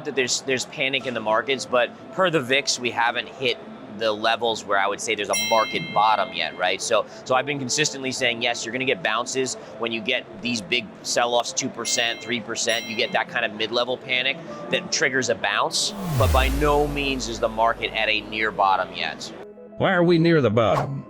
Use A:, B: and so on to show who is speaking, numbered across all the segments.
A: that there's panic in the markets, but per the VIX, we haven't hit the levels where I would say there's a market bottom yet, right? So I've been consistently saying, yes, you're gonna get bounces when you get these big sell-offs, 2%, 3%, you get that kind of mid-level panic that triggers a bounce, but by no means is the market at a near bottom yet.
B: Why are we near the bottom?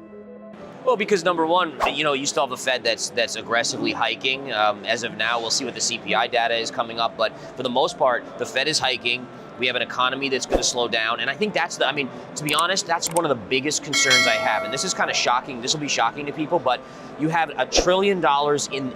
A: Well, because number one, you still have a Fed that's aggressively hiking. As of now, we'll see what the CPI data is coming up, but for the most part, the Fed is hiking. We have an economy that's going to slow down. And I think to be honest, that's one of the biggest concerns I have. And this is kind of shocking. This will be shocking to people, but you have $1 trillion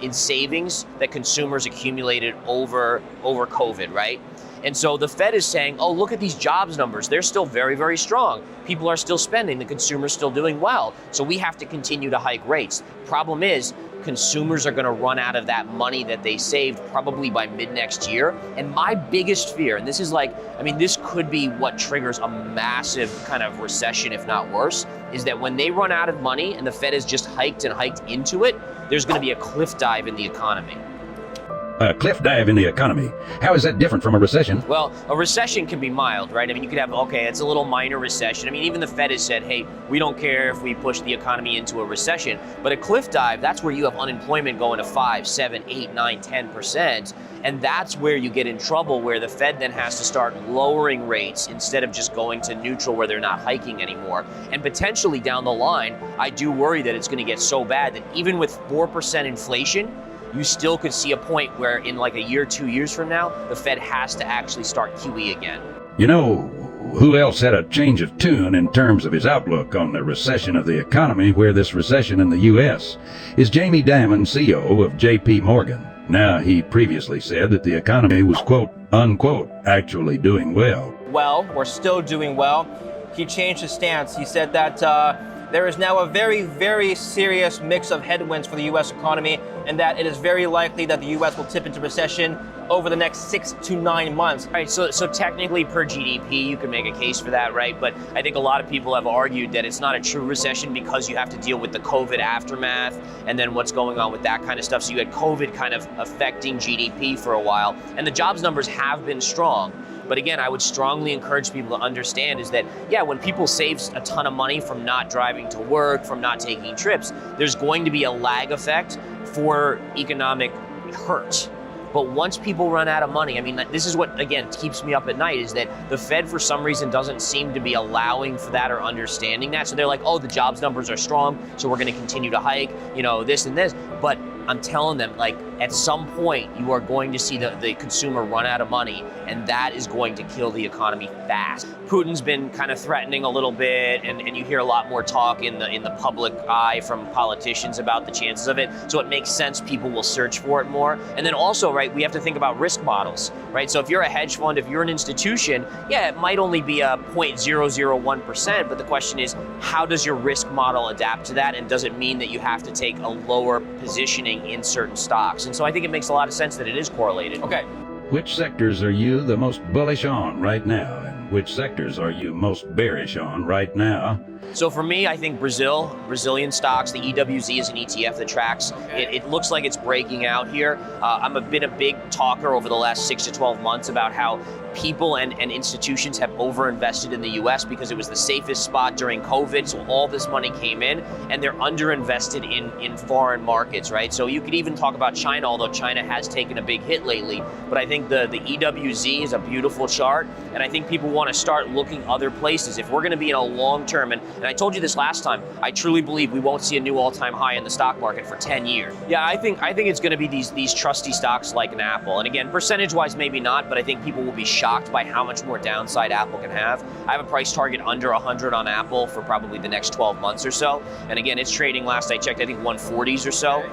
A: in savings that consumers accumulated over COVID, right? And so the Fed is saying, oh, look at these jobs numbers. They're still very, very strong. People are still spending. The consumer's still doing well. So we have to continue to hike rates. Problem is, consumers are going to run out of that money that they saved probably by mid next year. And my biggest fear, and this is this could be what triggers a massive kind of recession, if not worse, is that when they run out of money and the Fed has just hiked and hiked into it, there's going to be a cliff dive in the economy.
B: A cliff dive in the economy. How is that different from a recession?
A: Well, a recession can be mild, right? I mean, you could have, okay, it's a little minor recession. I mean, even the Fed has said, hey, we don't care if we push the economy into a recession. But a cliff dive, that's where you have unemployment going to 5, 7, 8, 9, 10%. And that's where you get in trouble, where the Fed then has to start lowering rates instead of just going to neutral where they're not hiking anymore. And potentially down the line, I do worry that it's going to get so bad that even with 4% inflation, you still could see a point where in like a year, 2 years from now, the Fed has to actually start QE again.
B: You know, who else had a change of tune in terms of his outlook on the recession of the economy, where this recession in the U.S. is Jamie Dimon, CEO of J.P. Morgan. Now, he previously said that the economy was, quote, unquote, actually doing well.
C: Well, we're still doing well. He changed his stance. He said that there is now a very, very serious mix of headwinds for the U.S. economy, and that it is very likely that the U.S. will tip into recession over the next 6 to 9 months.
A: Right, so technically per GDP, you can make a case for that, right? But I think a lot of people have argued that it's not a true recession because you have to deal with the COVID aftermath and then what's going on with that kind of stuff. So you had COVID kind of affecting GDP for a while, and the jobs numbers have been strong. But again, I would strongly encourage people to understand is that, yeah, when people save a ton of money from not driving to work, from not taking trips, there's going to be a lag effect for economic hurt. But once people run out of money, I mean, this is what, again, keeps me up at night, is that the Fed, for some reason, doesn't seem to be allowing for that or understanding that. So they're like, oh, the jobs numbers are strong, so we're going to continue to hike, this and this. But I'm telling them, like, at some point, you are going to see the consumer run out of money, and that is going to kill the economy fast. Putin's been kind of threatening a little bit, and you hear a lot more talk in the public eye from politicians about the chances of it. So it makes sense people will search for it more. And then also, right, we have to think about risk models, right? So if you're a hedge fund, if you're an institution, yeah, it might only be a 0.001%, but the question is, how does your risk model adapt to that? And does it mean that you have to take a lower positioning in certain stocks? And so I think it makes a lot of sense that it is correlated.
C: Okay.
B: Which sectors are you the most bullish on right now? And which sectors are you most bearish on right now?
A: So for me, I think Brazilian stocks, the EWZ is an ETF that tracks. It looks like it's breaking out here. I've been a big talker over the last 6 to 12 months about how people and institutions have overinvested in the US because it was the safest spot during COVID, so all this money came in, and they're underinvested in foreign markets, right? So you could even talk about China, although China has taken a big hit lately, but I think the EWZ is a beautiful chart, and I think people want to start looking other places. If we're going to be in a long-term, and I told you this last time, I truly believe we won't see a new all-time high in the stock market for 10 years. Yeah, I think it's going to be these trusty stocks like an Apple, and again, percentage-wise maybe not, but I think people will be shocked by how much more downside Apple can have. I have a price target under 100 on Apple for probably the next 12 months or so. And again, it's trading, last I checked, I think 140s or so.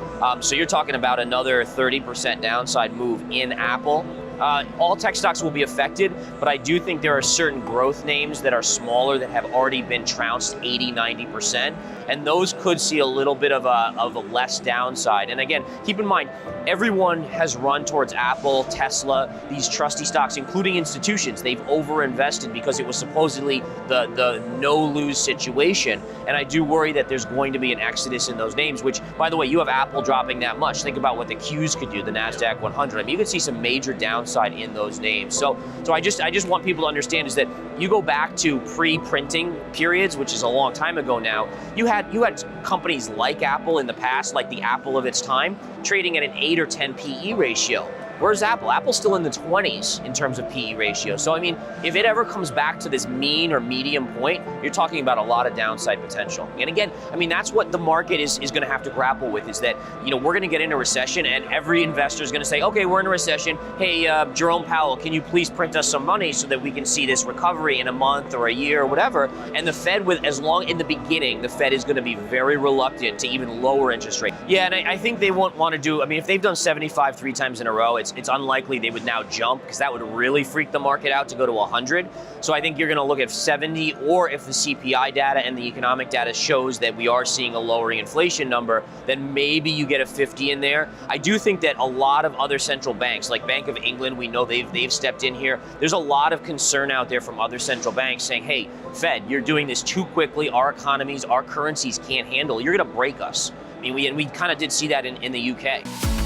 A: So you're talking about another 30% downside move in Apple. All tech stocks will be affected, but I do think there are certain growth names that are smaller that have already been trounced 80, 90%, and those could see a little bit of a less downside. And again, keep in mind, everyone has run towards Apple, Tesla, these trusty stocks, including institutions. They've overinvested because it was supposedly the no-lose situation, and I do worry that there's going to be an exodus in those names, which, by the way, you have Apple dropping that much. Think about what the Qs could do, the NASDAQ 100. I mean, you could see some major downside downside in those names. So I just want people to understand is that you go back to pre-printing periods, which is a long time ago now. You had companies like Apple in the past, like the Apple of its time, trading at an 8 or 10 PE ratio. Where's Apple? Apple's still in the 20s in terms of PE ratio. So I mean, if it ever comes back to this mean or medium point, you're talking about a lot of downside potential. And again, I mean, that's what the market is going to have to grapple with, is that, you know, we're going to get into recession and every investor is going to say, okay, we're in a recession. Hey, Jerome Powell, can you please print us some money so that we can see this recovery in a month or a year or whatever? And the Fed, in the beginning, the Fed is going to be very reluctant to even lower interest rates. Yeah, and I think they won't want to do, I mean, if they've done 75 3 times in a row, it's unlikely they would now jump, because that would really freak the market out to go to 100. So I think you're going to look at 70, or if the CPI data and the economic data shows that we are seeing a lowering inflation number, then maybe you get a 50 in there. I do think that a lot of other central banks, like Bank of England, we know they've stepped in here. There's a lot of concern out there from other central banks saying, hey, Fed, you're doing this too quickly. Our economies, our currencies can't handle it. You're going to break us. I mean, we kind of did see that in the UK.